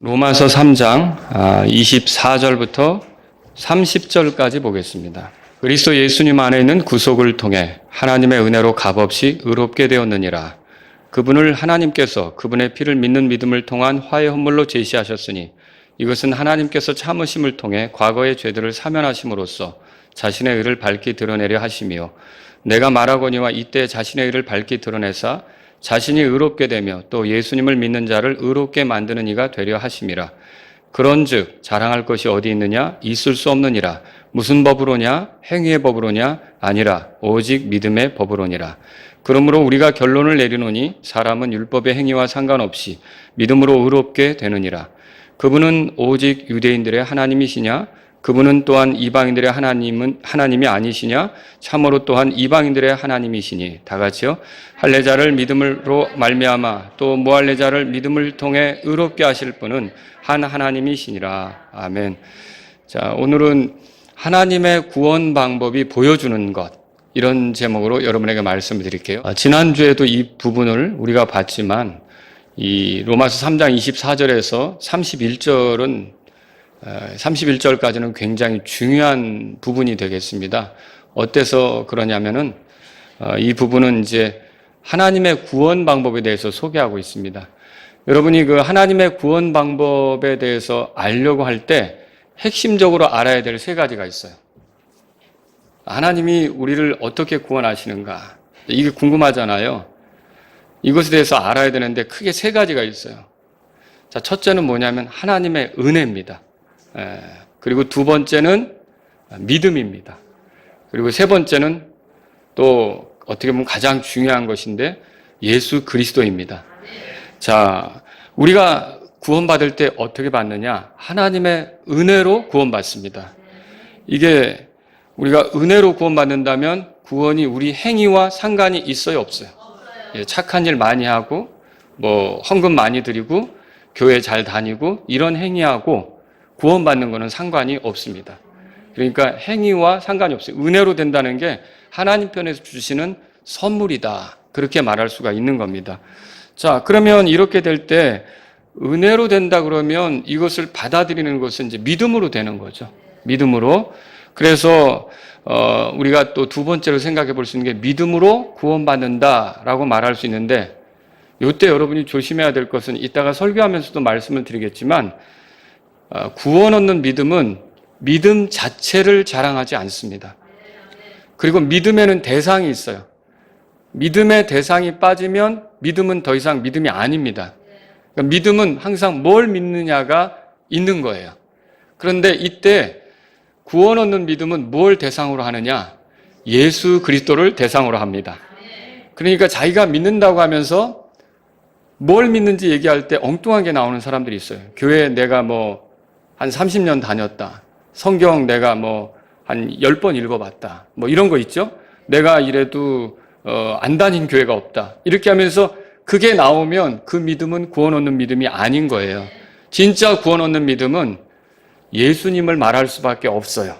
로마서 3장 24절부터 30절까지 보겠습니다. 그리스도 예수님 안에 있는 구속을 통해 하나님의 은혜로 값없이 의롭게 되었느니라. 그분을 하나님께서 그분의 피를 믿는 믿음을 통한 화해 헌물로 제시하셨으니 이것은 하나님께서 참으심을 통해 과거의 죄들을 사면하심으로써 자신의 의를 밝히 드러내려 하심이요 내가 말하거니와 이때 자신의 의를 밝히 드러내사 자신이 의롭게 되며 또 예수님을 믿는 자를 의롭게 만드는 이가 되려 하심이라. 그런즉 자랑할 것이 어디 있느냐? 있을 수 없느니라. 무슨 법으로냐? 행위의 법으로냐? 아니라 오직 믿음의 법으로니라. 그러므로 우리가 결론을 내리노니 사람은 율법의 행위와 상관없이 믿음으로 의롭게 되느니라. 그분은 오직 유대인들의 하나님이시냐? 그분은 또한 이방인들의 하나님이 아니시냐? 참으로 또한 이방인들의 하나님이시니 다 같이요. 할례자를 믿음으로 말미암아 또 무할례자를 믿음을 통해 의롭게 하실 분은 한 하나님이시니라. 아멘. 자, 오늘은 하나님의 구원 방법이 보여주는 것, 이런 제목으로 여러분에게 말씀을 드릴게요. 지난주에도 이 부분을 우리가 봤지만 이 로마서 3장 24절에서 31절까지는 굉장히 중요한 부분이 되겠습니다. 어때서 그러냐면은 이 부분은 이제 하나님의 구원 방법에 대해서 소개하고 있습니다. 여러분이 그 하나님의 구원 방법에 대해서 알려고 할 때 핵심적으로 알아야 될 세 가지가 있어요. 하나님이 우리를 어떻게 구원하시는가? 이게 궁금하잖아요. 이것에 대해서 알아야 되는데 크게 세 가지가 있어요. 자, 첫째는 뭐냐면 하나님의 은혜입니다. 그리고 두 번째는 믿음입니다. 그리고 세 번째는 또 어떻게 보면 가장 중요한 것인데 예수 그리스도입니다. 자, 우리가 구원받을 때 어떻게 받느냐? 하나님의 은혜로 구원받습니다. 이게 우리가 은혜로 구원받는다면 구원이 우리 행위와 상관이 있어요, 없어요? 착한 일 많이 하고 뭐 헌금 많이 드리고 교회 잘 다니고 이런 행위하고 구원받는 것은 상관이 없습니다. 그러니까 행위와 상관이 없어요. 은혜로 된다는 게 하나님 편에서 주시는 선물이다. 그렇게 말할 수가 있는 겁니다. 자, 그러면 이렇게 될 때 은혜로 된다 그러면 이것을 받아들이는 것은 이제 믿음으로 되는 거죠. 믿음으로. 그래서 우리가 또 두 번째로 생각해 볼 수 있는 게 믿음으로 구원받는다라고 말할 수 있는데 이때 여러분이 조심해야 될 것은 이따가 설교하면서도 말씀을 드리겠지만 구원 얻는 믿음은 믿음 자체를 자랑하지 않습니다. 그리고 믿음에는 대상이 있어요. 믿음의 대상이 빠지면 믿음은 더 이상 믿음이 아닙니다. 그러니까 믿음은 항상 뭘 믿느냐가 있는 거예요. 그런데 이때 구원 얻는 믿음은 뭘 대상으로 하느냐? 예수 그리스도를 대상으로 합니다. 그러니까 자기가 믿는다고 하면서 뭘 믿는지 얘기할 때 엉뚱하게 나오는 사람들이 있어요. 교회에 내가 뭐 한 30년 다녔다. 성경 내가 뭐 한 10번 읽어봤다. 뭐 이런 거 있죠? 내가 이래도 안 다닌 교회가 없다. 이렇게 하면서 그게 나오면 그 믿음은 구원 얻는 믿음이 아닌 거예요. 진짜 구원 얻는 믿음은 예수님을 말할 수밖에 없어요.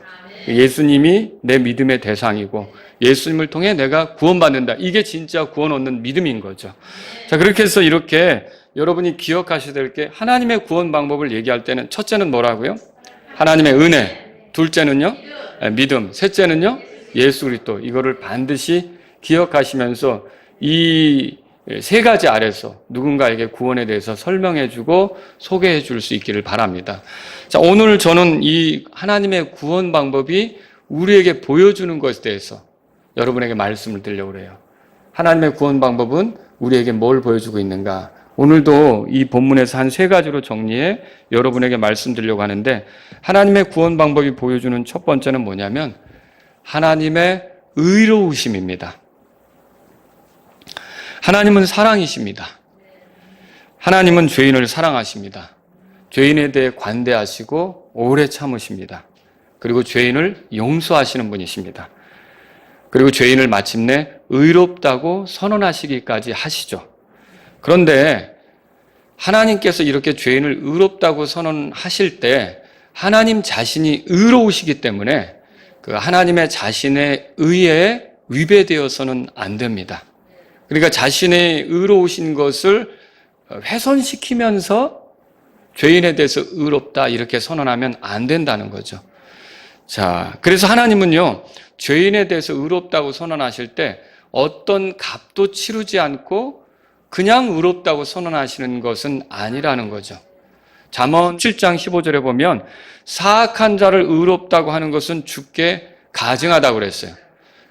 예수님이 내 믿음의 대상이고 예수님을 통해 내가 구원받는다. 이게 진짜 구원 얻는 믿음인 거죠. 자, 그렇게 해서 이렇게 여러분이 기억하셔야 될 게 하나님의 구원 방법을 얘기할 때는 첫째는 뭐라고요? 하나님의 은혜. 둘째는요? 믿음. 셋째는요? 예수 그리스도. 이거를 반드시 기억하시면서 이 세 가지 아래서 누군가에게 구원에 대해서 설명해 주고 소개해 줄 수 있기를 바랍니다. 자, 오늘 저는 이 하나님의 구원 방법이 우리에게 보여주는 것에 대해서 여러분에게 말씀을 드리려고 해요. 하나님의 구원 방법은 우리에게 뭘 보여주고 있는가? 오늘도 이 본문에서 한 세 가지로 정리해 여러분에게 말씀드리려고 하는데 하나님의 구원 방법이 보여주는 첫 번째는 뭐냐면 하나님의 의로우심입니다. 하나님은 사랑이십니다. 하나님은 죄인을 사랑하십니다. 죄인에 대해 관대하시고 오래 참으십니다. 그리고 죄인을 용서하시는 분이십니다. 그리고 죄인을 마침내 의롭다고 선언하시기까지 하시죠. 그런데 하나님께서 이렇게 죄인을 의롭다고 선언하실 때 하나님 자신이 의로우시기 때문에 그 하나님의 자신의 의에 위배되어서는 안 됩니다. 그러니까 자신의 의로우신 것을 훼손시키면서 죄인에 대해서 의롭다 이렇게 선언하면 안 된다는 거죠. 자, 그래서 하나님은요, 죄인에 대해서 의롭다고 선언하실 때 어떤 값도 치르지 않고 그냥 의롭다고 선언하시는 것은 아니라는 거죠. 잠언 7장 15절에 보면 사악한 자를 의롭다고 하는 것은 주께 가증하다고 그랬어요.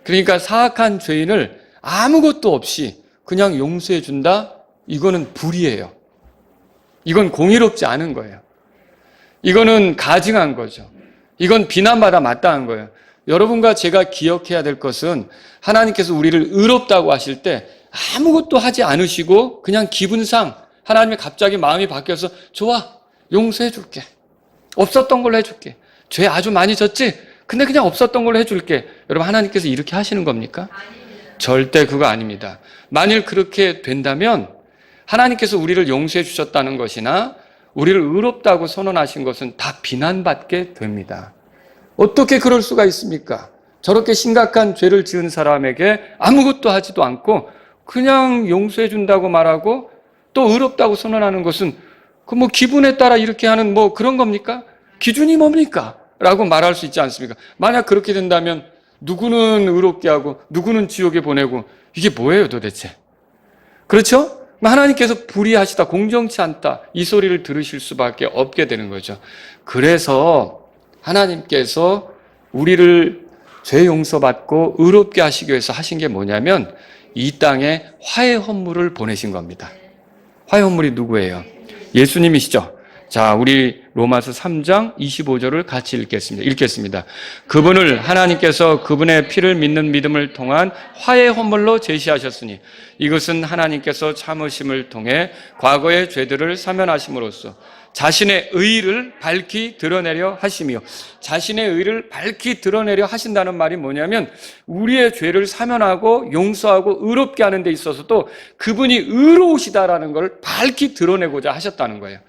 그러니까 사악한 죄인을 아무것도 없이 그냥 용서해 준다? 이거는 불의예요. 이건 공의롭지 않은 거예요. 이거는 가증한 거죠. 이건 비난받아 마땅한 거예요. 여러분과 제가 기억해야 될 것은 하나님께서 우리를 의롭다고 하실 때 아무것도 하지 않으시고 그냥 기분상 하나님이 갑자기 마음이 바뀌어서 좋아, 용서해 줄게. 없었던 걸로 해줄게. 죄 아주 많이 졌지? 근데 그냥 없었던 걸로 해줄게. 여러분, 하나님께서 이렇게 하시는 겁니까? 절대 그거 아닙니다. 만일 그렇게 된다면 하나님께서 우리를 용서해 주셨다는 것이나 우리를 의롭다고 선언하신 것은 다 비난받게 됩니다. 어떻게 그럴 수가 있습니까? 저렇게 심각한 죄를 지은 사람에게 아무것도 하지도 않고 그냥 용서해 준다고 말하고 또 의롭다고 선언하는 것은 그 뭐 기분에 따라 이렇게 하는 뭐 그런 겁니까? 기준이 뭡니까? 라고 말할 수 있지 않습니까? 만약 그렇게 된다면 누구는 의롭게 하고 누구는 지옥에 보내고 이게 뭐예요 도대체? 그렇죠? 하나님께서 불의하시다, 공정치 않다 이 소리를 들으실 수밖에 없게 되는 거죠. 그래서 하나님께서 우리를 죄 용서받고 의롭게 하시기 위해서 하신 게 뭐냐면 이 땅에 화해 헌물을 보내신 겁니다. 화해 헌물이 누구예요? 예수님이시죠. 자, 우리 로마서 3장 25절을 같이 읽겠습니다. 그분을 하나님께서 그분의 피를 믿는 믿음을 통한 화해 헌물로 제시하셨으니 이것은 하나님께서 참으심을 통해 과거의 죄들을 사면하심으로써 자신의 의를 밝히 드러내려 하시며, 자신의 의를 밝히 드러내려 하신다는 말이 뭐냐면 우리의 죄를 사면하고 용서하고 의롭게 하는 데 있어서도 그분이 의로우시다라는 걸 밝히 드러내고자 하셨다는 거예요.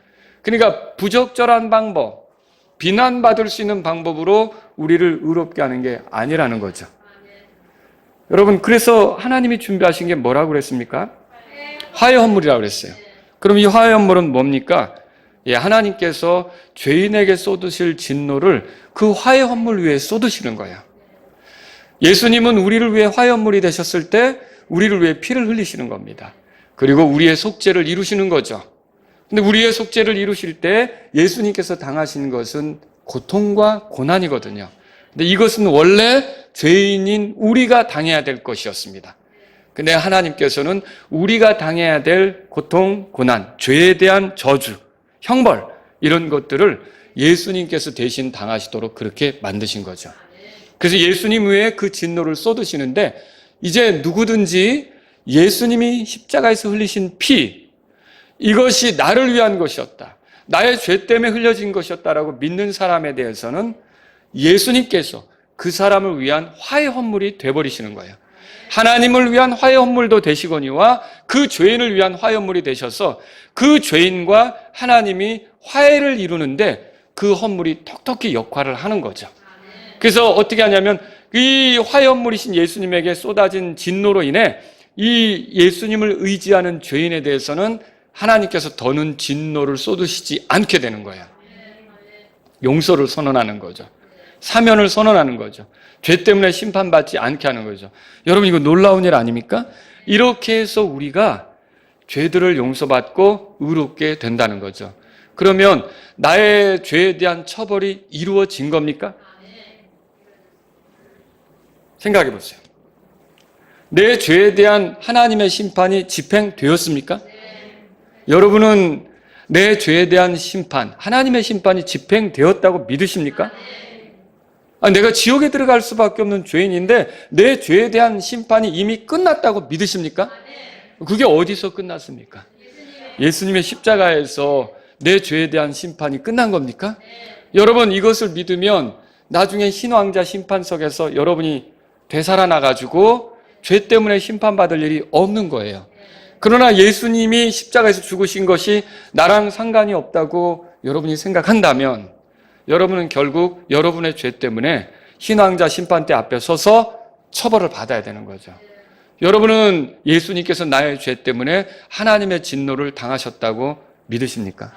그러니까 부적절한 방법, 비난받을 수 있는 방법으로 우리를 의롭게 하는 게 아니라는 거죠. 여러분, 그래서 하나님이 준비하신 게 뭐라고 그랬습니까? 화해 헌물이라고 그랬어요. 그럼 이 화해 헌물은 뭡니까? 하나님께서 죄인에게 쏟으실 진노를 그 화해 헌물 위에 쏟으시는 거예요. 예수님은 우리를 위해 화해 헌물이 되셨을 때 우리를 위해 피를 흘리시는 겁니다. 그리고 우리의 속죄를 이루시는 거죠. 근데 우리의 속죄를 이루실 때 예수님께서 당하신 것은 고통과 고난이거든요. 근데 이것은 원래 죄인인 우리가 당해야 될 것이었습니다. 근데 하나님께서는 우리가 당해야 될 고통, 고난, 죄에 대한 저주, 형벌 이런 것들을 예수님께서 대신 당하시도록 그렇게 만드신 거죠. 그래서 예수님 위에 그 진노를 쏟으시는데 이제 누구든지 예수님이 십자가에서 흘리신 피, 이것이 나를 위한 것이었다, 나의 죄 때문에 흘려진 것이었다라고 믿는 사람에 대해서는 예수님께서 그 사람을 위한 화해 헌물이 돼버리시는 거예요. 하나님을 위한 화해 헌물도 되시거니와 그 죄인을 위한 화해 헌물이 되셔서 그 죄인과 하나님이 화해를 이루는데 그 헌물이 톡톡히 역할을 하는 거죠. 그래서 어떻게 하냐면 이 화해 헌물이신 예수님에게 쏟아진 진노로 인해 이 예수님을 의지하는 죄인에 대해서는 하나님께서 더는 진노를 쏟으시지 않게 되는 거예요. 용서를 선언하는 거죠. 사면을 선언하는 거죠. 죄 때문에 심판받지 않게 하는 거죠. 여러분, 이거 놀라운 일 아닙니까? 이렇게 해서 우리가 죄들을 용서받고 의롭게 된다는 거죠. 그러면 나의 죄에 대한 처벌이 이루어진 겁니까? 생각해 보세요. 내 죄에 대한 하나님의 심판이 집행되었습니까? 여러분은 내 죄에 대한 심판, 하나님의 심판이 집행되었다고 믿으십니까? 내가 지옥에 들어갈 수밖에 없는 죄인인데 내 죄에 대한 심판이 이미 끝났다고 믿으십니까? 그게 어디서 끝났습니까? 예수님의 십자가에서 내 죄에 대한 심판이 끝난 겁니까? 여러분, 이것을 믿으면 나중에 흰왕자 심판석에서 여러분이 되살아나가지고 죄 때문에 심판받을 일이 없는 거예요. 그러나 예수님이 십자가에서 죽으신 것이 나랑 상관이 없다고 여러분이 생각한다면 여러분은 결국 여러분의 죄 때문에 흰왕자 심판대 앞에 서서 처벌을 받아야 되는 거죠. 여러분은 예수님께서 나의 죄 때문에 하나님의 진노를 당하셨다고 믿으십니까?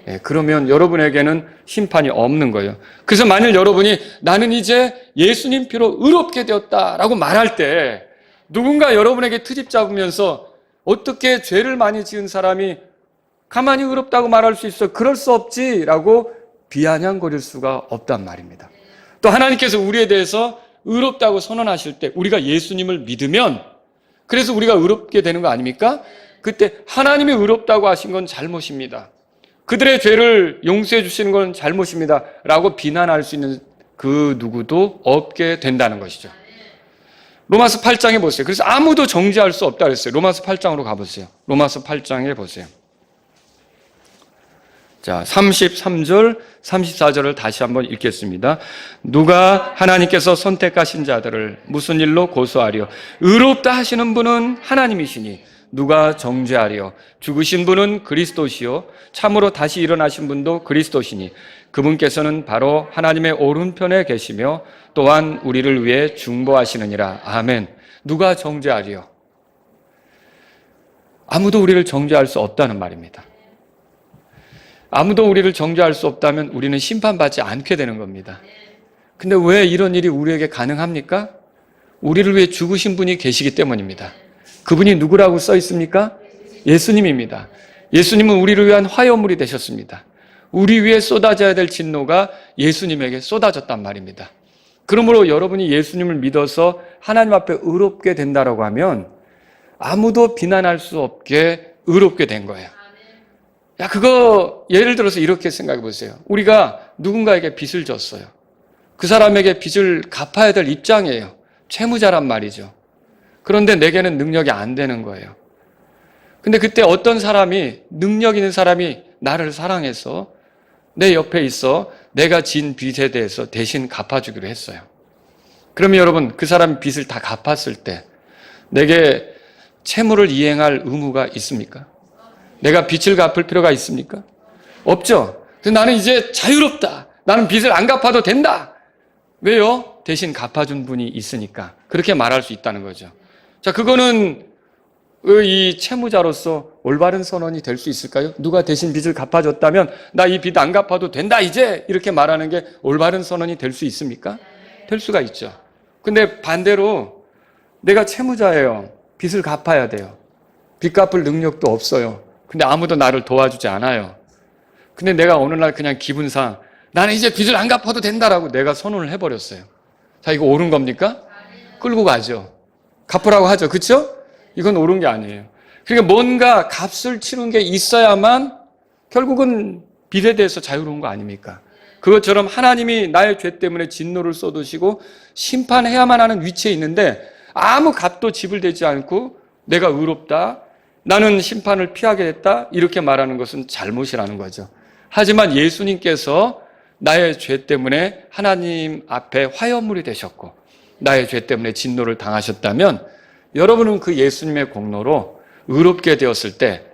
예, 그러면 여러분에게는 심판이 없는 거예요. 그래서 만일 여러분이 나는 이제 예수님 피로 의롭게 되었다라고 말할 때 누군가 여러분에게 트집 잡으면서 어떻게 죄를 많이 지은 사람이 가만히 의롭다고 말할 수 있어? 그럴 수 없지라고 비아냥거릴 수가 없단 말입니다. 또 하나님께서 우리에 대해서 의롭다고 선언하실 때 우리가 예수님을 믿으면 그래서 우리가 의롭게 되는 거 아닙니까? 그때 하나님이 의롭다고 하신 건 잘못입니다. 그들의 죄를 용서해 주시는 건 잘못입니다. 라고 비난할 수 있는 그 누구도 없게 된다는 것이죠. 로마서 8장에 보세요. 그래서 아무도 정죄할 수 없다 그랬어요. 로마서 8장으로 가보세요. 로마서 8장에 보세요. 자, 33절, 34절을 다시 한번 읽겠습니다. 누가 하나님께서 선택하신 자들을 무슨 일로 고소하려? 의롭다 하시는 분은 하나님이시니 누가 정죄하려? 죽으신 분은 그리스도시요 참으로 다시 일어나신 분도 그리스도시니 그분께서는 바로 하나님의 오른편에 계시며 또한 우리를 위해 중보하시느니라. 아멘. 누가 정죄하려? 아무도 우리를 정죄할 수 없다는 말입니다. 아무도 우리를 정죄할 수 없다면 우리는 심판받지 않게 되는 겁니다. 근데 왜 이런 일이 우리에게 가능합니까? 우리를 위해 죽으신 분이 계시기 때문입니다. 그분이 누구라고 써 있습니까? 예수님입니다. 예수님은 우리를 위한 화요물이 되셨습니다. 우리 위에 쏟아져야 될 진노가 예수님에게 쏟아졌단 말입니다. 그러므로 여러분이 예수님을 믿어서 하나님 앞에 의롭게 된다라고 하면 아무도 비난할 수 없게 의롭게 된 거예요. 야, 그거 예를 들어서 이렇게 생각해 보세요. 우리가 누군가에게 빚을 졌어요. 그 사람에게 빚을 갚아야 될 입장이에요. 채무자란 말이죠. 그런데 내게는 능력이 안 되는 거예요. 근데 그때 어떤 사람이, 능력 있는 사람이 나를 사랑해서 내 옆에 있어 내가 진 빚에 대해서 대신 갚아주기로 했어요. 그러면 여러분, 그 사람이 빚을 다 갚았을 때 내게 채무를 이행할 의무가 있습니까? 내가 빚을 갚을 필요가 있습니까? 없죠. 그래서 나는 이제 자유롭다. 나는 빚을 안 갚아도 된다. 왜요? 대신 갚아준 분이 있으니까. 그렇게 말할 수 있다는 거죠. 자, 그거는 이 채무자로서 올바른 선언이 될 수 있을까요? 누가 대신 빚을 갚아줬다면 나 이 빚 안 갚아도 된다 이제 이렇게 말하는 게 올바른 선언이 될 수 있습니까? 될 수가 있죠. 근데 반대로 내가 채무자예요. 빚을 갚아야 돼요. 빚 갚을 능력도 없어요. 근데 아무도 나를 도와주지 않아요. 근데 내가 어느 날 그냥 기분상 나는 이제 빚을 안 갚아도 된다라고 내가 선언을 해버렸어요. 자, 이거 옳은 겁니까? 끌고 가죠. 갚으라고 하죠. 그렇죠? 이건 옳은 게 아니에요. 그러니까 뭔가 값을 치는 게 있어야만 결국은 빚에 대해서 자유로운 거 아닙니까? 그것처럼 하나님이 나의 죄 때문에 진노를 쏟으시고 심판해야만 하는 위치에 있는데 아무 값도 지불되지 않고 내가 의롭다, 나는 심판을 피하게 됐다 이렇게 말하는 것은 잘못이라는 거죠. 하지만 예수님께서 나의 죄 때문에 하나님 앞에 화요물이 되셨고 나의 죄 때문에 진노를 당하셨다면 여러분은 그 예수님의 공로로 의롭게 되었을 때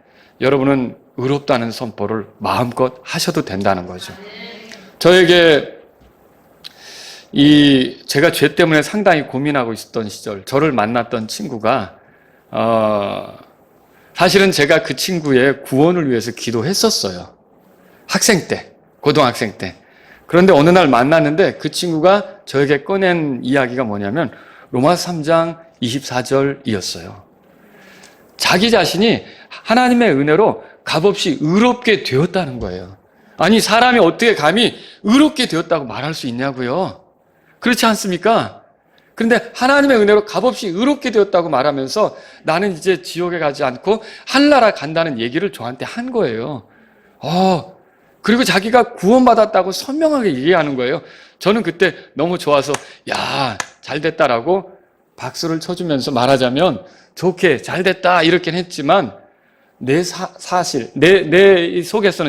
여러분은 의롭다는 선포를 마음껏 하셔도 된다는 거죠. 저에게 제가 죄 때문에 상당히 고민하고 있었던 시절 저를 만났던 친구가 사실은 제가 그 친구의 구원을 위해서 기도했었어요. 학생 때, 고등학생 때. 그런데 어느 날 만났는데 그 친구가 저에게 꺼낸 이야기가 뭐냐면 로마서 3장 24절이었어요. 자기 자신이 하나님의 은혜로 값없이 의롭게 되었다는 거예요. 아니, 사람이 어떻게 감히 의롭게 되었다고 말할 수 있냐고요. 그렇지 않습니까? 그런데 하나님의 은혜로 값없이 의롭게 되었다고 말하면서 나는 이제 지옥에 가지 않고 하늘나라 간다는 얘기를 저한테 한 거예요. 그리고 자기가 구원받았다고 선명하게 얘기하는 거예요. 저는 그때 너무 좋아서 야, 잘 됐다라고 박수를 쳐주면서 말하자면 좋게 잘 됐다 이렇게는 했지만 내 속에서는,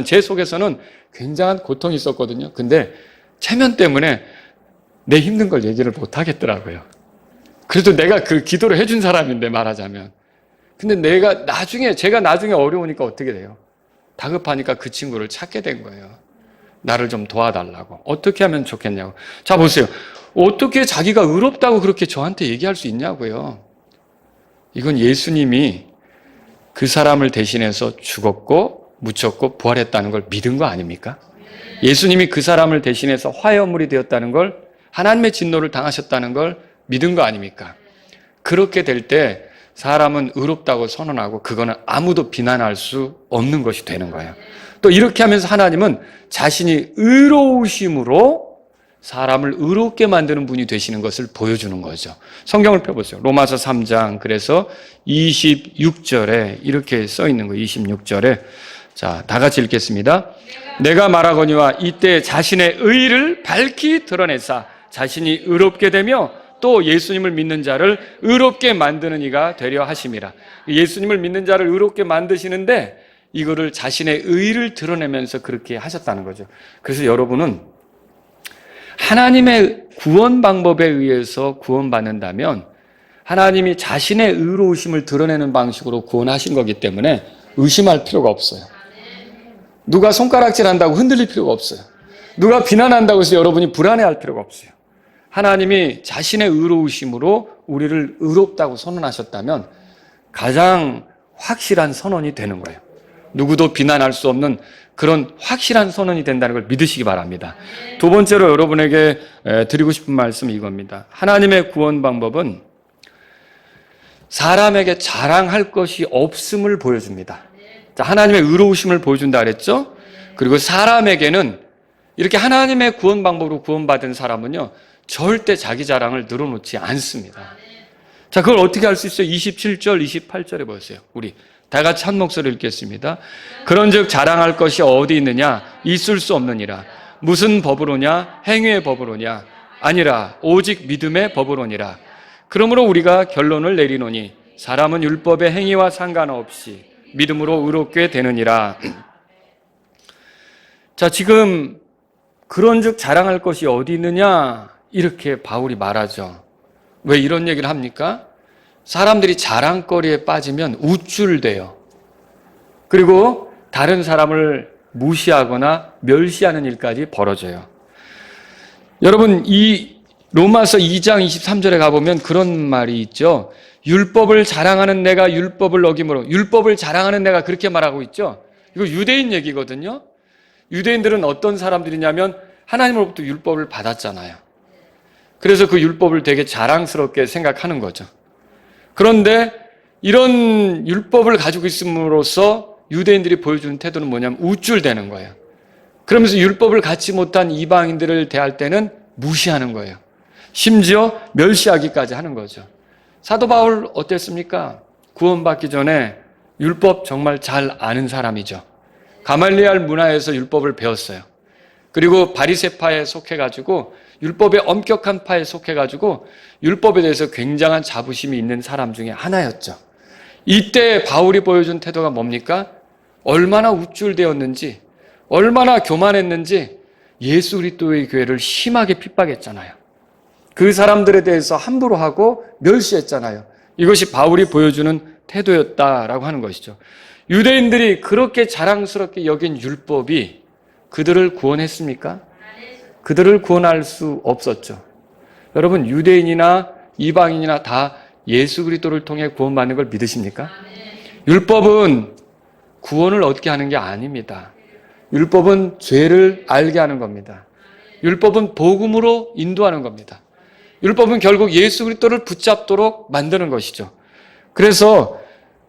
제 속에서는 굉장한 고통이 있었거든요. 근데 체면 때문에 내 힘든 걸 얘기를 못 하겠더라고요. 그래도 내가 그 기도를 해준 사람인데 말하자면. 근데 제가 나중에 어려우니까 어떻게 돼요? 다급하니까 그 친구를 찾게 된 거예요. 나를 좀 도와달라고. 어떻게 하면 좋겠냐고. 자, 보세요. 어떻게 자기가 의롭다고 그렇게 저한테 얘기할 수 있냐고요. 이건 예수님이 그 사람을 대신해서 죽었고 묻혔고 부활했다는 걸 믿은 거 아닙니까? 예수님이 그 사람을 대신해서 화해물이 되었다는 걸, 하나님의 진노를 당하셨다는 걸 믿은 거 아닙니까? 그렇게 될 때 사람은 의롭다고 선언하고 그거는 아무도 비난할 수 없는 것이 되는 거예요. 또 이렇게 하면서 하나님은 자신이 의로우심으로 사람을 의롭게 만드는 분이 되시는 것을 보여주는 거죠. 성경을 펴보세요. 로마서 3장 그래서 26절에 이렇게 써 있는 거예요. 26절에 자, 다 같이 읽겠습니다. 내가 말하거니와 이때 자신의 의를 밝히 드러내사 자신이 의롭게 되며 또 예수님을 믿는 자를 의롭게 만드는 이가 되려 하심이라. 예수님을 믿는 자를 의롭게 만드시는데 이거를 자신의 의를 드러내면서 그렇게 하셨다는 거죠. 그래서 여러분은 하나님의 구원 방법에 의해서 구원받는다면 하나님이 자신의 의로우심을 드러내는 방식으로 구원하신 거기 때문에 의심할 필요가 없어요. 누가 손가락질 한다고 흔들릴 필요가 없어요. 누가 비난한다고 해서 여러분이 불안해할 필요가 없어요. 하나님이 자신의 의로우심으로 우리를 의롭다고 선언하셨다면 가장 확실한 선언이 되는 거예요. 누구도 비난할 수 없는 그런 확실한 선언이 된다는 걸 믿으시기 바랍니다. 두 번째로 여러분에게 드리고 싶은 말씀이 이겁니다. 하나님의 구원 방법은 사람에게 자랑할 것이 없음을 보여줍니다. 자, 하나님의 의로우심을 보여준다 그랬죠? 그리고 사람에게는 이렇게 하나님의 구원 방법으로 구원받은 사람은요, 절대 자기 자랑을 늘어놓지 않습니다. 자, 그걸 어떻게 할 수 있어요? 27절, 28절에 보세요. 우리 다 같이 한 목소리 읽겠습니다. 그런즉 자랑할 것이 어디 있느냐? 있을 수 없느니라. 무슨 법으로냐? 행위의 법으로냐? 아니라 오직 믿음의 법으로니라. 그러므로 우리가 결론을 내리노니 사람은 율법의 행위와 상관없이 믿음으로 의롭게 되느니라. 자, 지금 그런즉 자랑할 것이 어디 있느냐? 이렇게 바울이 말하죠. 왜 이런 얘기를 합니까? 사람들이 자랑거리에 빠지면 우쭐대요. 그리고 다른 사람을 무시하거나 멸시하는 일까지 벌어져요. 여러분, 이 로마서 2장 23절에 가보면 그런 말이 있죠. 율법을 자랑하는 내가 율법을 어김으로, 율법을 자랑하는 내가 그렇게 말하고 있죠. 이거 유대인 얘기거든요. 유대인들은 어떤 사람들이냐면 하나님으로부터 율법을 받았잖아요. 그래서 그 율법을 되게 자랑스럽게 생각하는 거죠. 그런데 이런 율법을 가지고 있음으로써 유대인들이 보여주는 태도는 뭐냐면 우쭐대는 거예요. 그러면서 율법을 갖지 못한 이방인들을 대할 때는 무시하는 거예요. 심지어 멸시하기까지 하는 거죠. 사도 바울 어땠습니까? 구원받기 전에 율법 정말 잘 아는 사람이죠. 가말리알 문화에서 율법을 배웠어요. 그리고 바리새파에 속해가지고 율법의 엄격한 파에 속해가지고 율법에 대해서 굉장한 자부심이 있는 사람 중에 하나였죠. 이때 바울이 보여준 태도가 뭡니까? 얼마나 우쭐대었는지, 얼마나 교만했는지 예수 그리스도의 교회를 심하게 핍박했잖아요. 그 사람들에 대해서 함부로 하고 멸시했잖아요. 이것이 바울이 보여주는 태도였다라고 하는 것이죠. 유대인들이 그렇게 자랑스럽게 여긴 율법이 그들을 구원했습니까? 그들을 구원할 수 없었죠. 여러분, 유대인이나 이방인이나 다 예수 그리스도를 통해 구원받는 걸 믿으십니까? 율법은 구원을 얻게 하는 게 아닙니다. 율법은 죄를 알게 하는 겁니다. 율법은 복음으로 인도하는 겁니다. 율법은 결국 예수 그리스도를 붙잡도록 만드는 것이죠. 그래서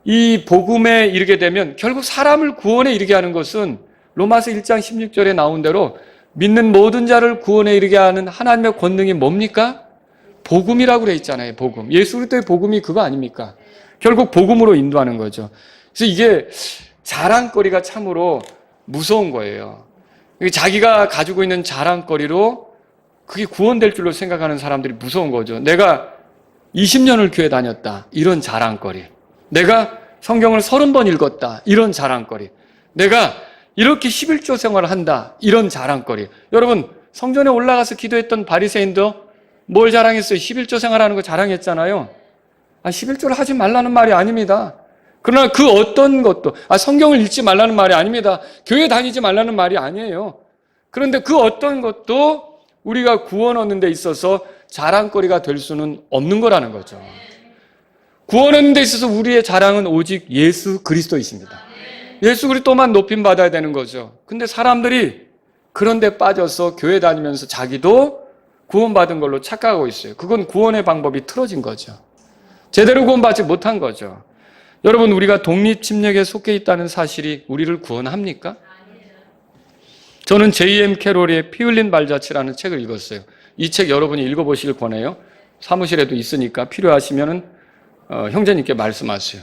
이 복음에 이르게 되면 결국 사람을 구원에 이르게 하는 것은 로마서 1장 16절에 나온 대로 믿는 모든 자를 구원에 이르게 하는 하나님의 권능이 뭡니까? 복음이라고 그래 있잖아요. 복음. 예수 그리스도의 복음이 그거 아닙니까? 결국 복음으로 인도하는 거죠. 그래서 이게 자랑거리가 참으로 무서운 거예요. 자기가 가지고 있는 자랑거리로 그게 구원될 줄로 생각하는 사람들이 무서운 거죠. 내가 20년을 교회 다녔다. 이런 자랑거리. 내가 성경을 30번 읽었다. 이런 자랑거리. 내가 이렇게 11조 생활을 한다. 이런 자랑거리. 여러분, 성전에 올라가서 기도했던 바리새인도 뭘 자랑했어요? 11조 생활하는 거 자랑했잖아요. 11조를 하지 말라는 말이 아닙니다. 그러나 그 어떤 것도 성경을 읽지 말라는 말이 아닙니다. 교회 다니지 말라는 말이 아니에요. 그런데 그 어떤 것도 우리가 구원 얻는 데 있어서 자랑거리가 될 수는 없는 거라는 거죠. 구원 얻는 데 있어서 우리의 자랑은 오직 예수 그리스도이십니다. 예수 그리스도만 높임 받아야 되는 거죠. 근데 사람들이 그런 데 빠져서 교회 다니면서 자기도 구원받은 걸로 착각하고 있어요. 그건 구원의 방법이 틀어진 거죠. 제대로 구원받지 못한 거죠. 여러분, 우리가 독립침략에 속해 있다는 사실이 우리를 구원합니까? 저는 J.M. 캐롤의 피 흘린 발자취라는 책을 읽었어요. 이 책 여러분이 읽어보시길 권해요. 사무실에도 있으니까 필요하시면 형제님께 말씀하세요.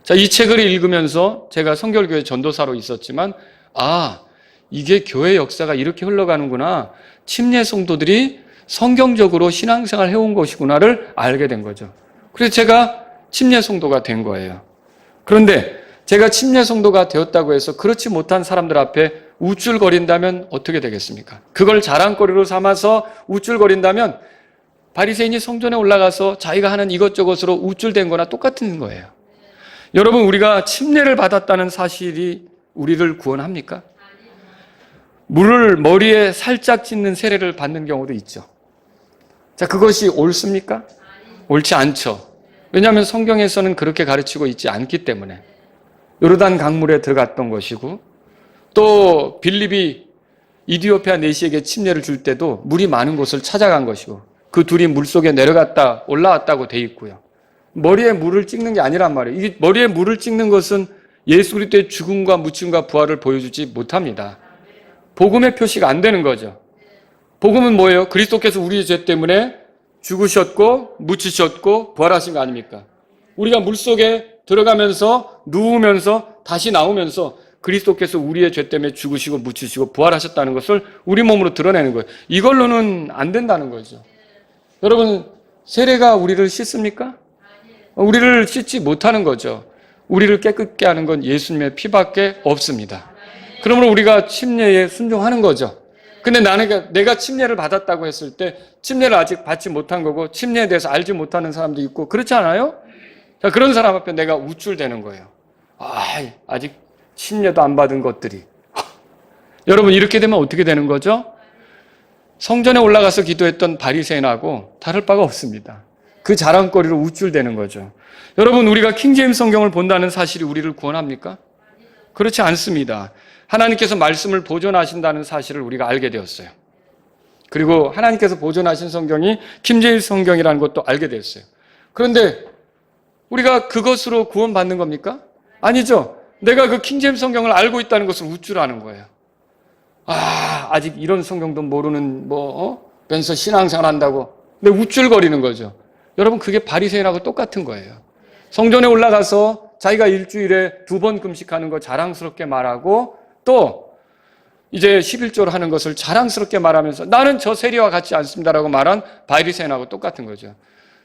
자, 이 책을 읽으면서 제가 성결교회 전도사로 있었지만 이게 교회 역사가 이렇게 흘러가는구나. 침례 성도들이 성경적으로 신앙생활 해온 것이구나를 알게 된 거죠. 그래서 제가 침례 성도가 된 거예요. 그런데 제가 침례 성도가 되었다고 해서 그렇지 못한 사람들 앞에 우쭐거린다면 어떻게 되겠습니까? 그걸 자랑거리로 삼아서 우쭐거린다면 바리새인이 성전에 올라가서 자기가 하는 이것저것으로 우쭐댄 거나 똑같은 거예요. 여러분, 우리가 침례를 받았다는 사실이 우리를 구원합니까? 물을 머리에 살짝 찢는 세례를 받는 경우도 있죠. 자, 그것이 옳습니까? 옳지 않죠. 왜냐하면 성경에서는 그렇게 가르치고 있지 않기 때문에. 요르단 강물에 들어갔던 것이고, 또 빌립이 이디오피아 내시에게 침례를 줄 때도 물이 많은 곳을 찾아간 것이고, 그 둘이 물속에 내려갔다 올라왔다고 돼 있고요. 머리에 물을 찍는 게 아니란 말이에요. 이게 머리에 물을 찍는 것은 예수 그리스도의 죽음과 묻힘과 부활을 보여주지 못합니다. 복음의 표시가 안 되는 거죠. 복음은 뭐예요? 그리스도께서 우리의 죄 때문에 죽으셨고 묻히셨고 부활하신 거 아닙니까? 우리가 물속에 들어가면서 누우면서 다시 나오면서 그리스도께서 우리의 죄 때문에 죽으시고 묻히시고 부활하셨다는 것을 우리 몸으로 드러내는 거예요. 이걸로는 안 된다는 거죠. 여러분, 세례가 우리를 씻습니까? 우리를 씻지 못하는 거죠. 우리를 깨끗게 하는 건 예수님의 피밖에 없습니다. 그러므로 우리가 침례에 순종하는 거죠. 근데 내가 침례를 받았다고 했을 때 침례를 아직 받지 못한 거고 침례에 대해서 알지 못하는 사람도 있고 그렇지 않아요? 자, 그런 사람 앞에 내가 우쭐대는 거예요. 아직 침례도 안 받은 것들이. 여러분, 이렇게 되면 어떻게 되는 거죠? 성전에 올라가서 기도했던 바리새인하고 다를 바가 없습니다. 그 자랑거리로 우쭐대는 거죠. 여러분, 우리가 킹제임스 성경을 본다는 사실이 우리를 구원합니까? 그렇지 않습니다. 하나님께서 말씀을 보존하신다는 사실을 우리가 알게 되었어요. 그리고 하나님께서 보존하신 성경이 킹제임스 성경이라는 것도 알게 되었어요. 그런데 우리가 그것으로 구원받는 겁니까? 아니죠. 내가 그 킹제임스 성경을 알고 있다는 것을 우쭐하는 거예요. 아직 이런 성경도 모르는 면서 신앙생활 한다고. 근데 우쭐거리는 거죠. 여러분, 그게 바리새인하고 똑같은 거예요. 성전에 올라가서 자기가 일주일에 2번 금식하는 거 자랑스럽게 말하고 또 이제 11조를 하는 것을 자랑스럽게 말하면서 나는 저 세리와 같지 않습니다라고 말한 바리새인하고 똑같은 거죠.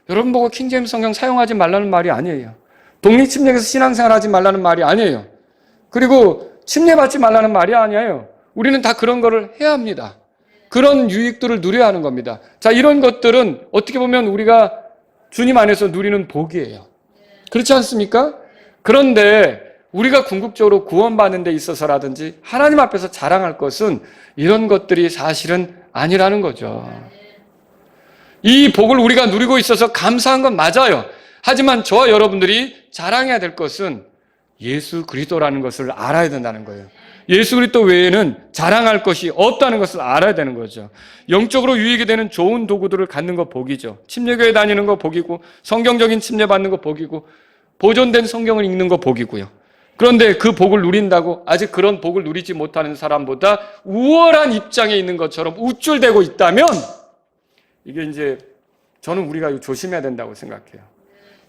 여러분 보고 킹제임스 성경 사용하지 말라는 말이 아니에요. 독립침략에서 신앙생활하지 말라는 말이 아니에요. 그리고 침례받지 말라는 말이 아니에요. 우리는 다 그런 거를 해야 합니다. 그런 유익들을 누려야 하는 겁니다. 자, 이런 것들은 어떻게 보면 우리가 주님 안에서 누리는 복이에요. 그렇지 않습니까? 그런데 우리가 궁극적으로 구원받는 데 있어서라든지 하나님 앞에서 자랑할 것은 이런 것들이 사실은 아니라는 거죠. 이 복을 우리가 누리고 있어서 감사한 건 맞아요. 하지만 저와 여러분들이 자랑해야 될 것은 예수 그리스도라는 것을 알아야 된다는 거예요. 예수 그리스도 외에는 자랑할 것이 없다는 것을 알아야 되는 거죠. 영적으로 유익이 되는 좋은 도구들을 갖는 거 복이죠. 침례교회 다니는 거 복이고, 성경적인 침례 받는 거 복이고, 보존된 성경을 읽는 거 복이고요. 그런데 그 복을 누린다고 아직 그런 복을 누리지 못하는 사람보다 우월한 입장에 있는 것처럼 우쭐대고 있다면 이게 이제 저는 우리가 조심해야 된다고 생각해요.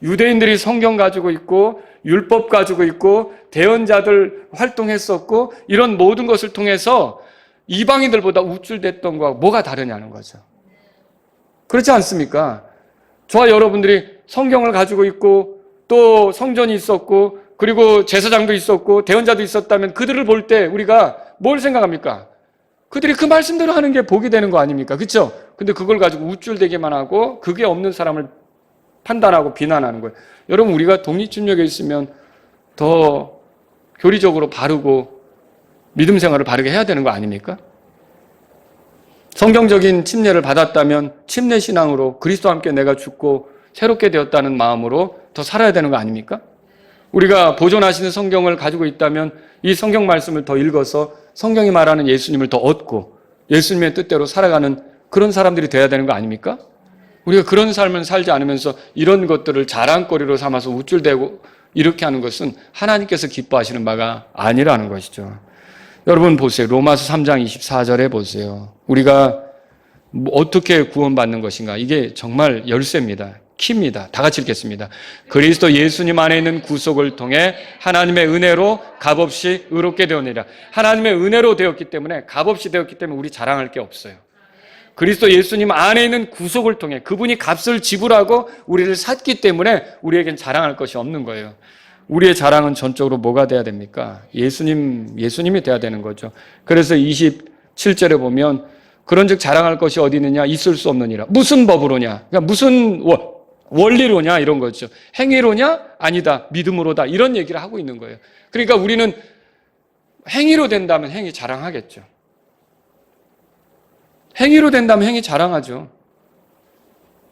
유대인들이 성경 가지고 있고 율법 가지고 있고 대언자들 활동했었고 이런 모든 것을 통해서 이방인들보다 우쭐댔던 거하고 뭐가 다르냐는 거죠. 그렇지 않습니까? 저와 여러분들이 성경을 가지고 있고 또 성전이 있었고 그리고 제사장도 있었고 대언자도 있었다면 그들을 볼 때 우리가 뭘 생각합니까? 그들이 그 말씀대로 하는 게 복이 되는 거 아닙니까? 그렇죠? 근데 그걸 가지고 우쭐대기만 하고 그게 없는 사람을 판단하고 비난하는 거예요. 여러분, 우리가 독립침략에 있으면 더 교리적으로 바르고 믿음 생활을 바르게 해야 되는 거 아닙니까? 성경적인 침례를 받았다면 침례 신앙으로 그리스도와 함께 내가 죽고 새롭게 되었다는 마음으로 더 살아야 되는 거 아닙니까? 우리가 보존하시는 성경을 가지고 있다면 이 성경 말씀을 더 읽어서 성경이 말하는 예수님을 더 얻고 예수님의 뜻대로 살아가는 그런 사람들이 돼야 되는 거 아닙니까? 우리가 그런 삶을 살지 않으면서 이런 것들을 자랑거리로 삼아서 우쭐대고 이렇게 하는 것은 하나님께서 기뻐하시는 바가 아니라는 것이죠. 여러분 보세요. 로마서 3장 24절에 보세요. 우리가 어떻게 구원받는 것인가? 이게 정말 열쇠입니다. 키입니다. 다 같이 읽겠습니다. 그리스도 예수님 안에 있는 구속을 통해 하나님의 은혜로 값없이 의롭게 되었느니라. 하나님의 은혜로 되었기 때문에 값없이 되었기 때문에 우리 자랑할 게 없어요. 그리스도 예수님 안에 있는 구속을 통해 그분이 값을 지불하고 우리를 샀기 때문에 우리에겐 자랑할 것이 없는 거예요. 우리의 자랑은 전적으로 뭐가 돼야 됩니까? 예수님이 돼야 되는 거죠. 그래서 27절에 보면 그런즉 자랑할 것이 어디 있느냐? 있을 수 없느니라. 무슨 법으로냐? 그러니까 무슨 원리로냐? 이런 거죠. 행위로냐? 아니다. 믿음으로다. 이런 얘기를 하고 있는 거예요. 그러니까 우리는 행위로 된다면 행위 자랑하겠죠. 행위로 된다면 행위 자랑하죠.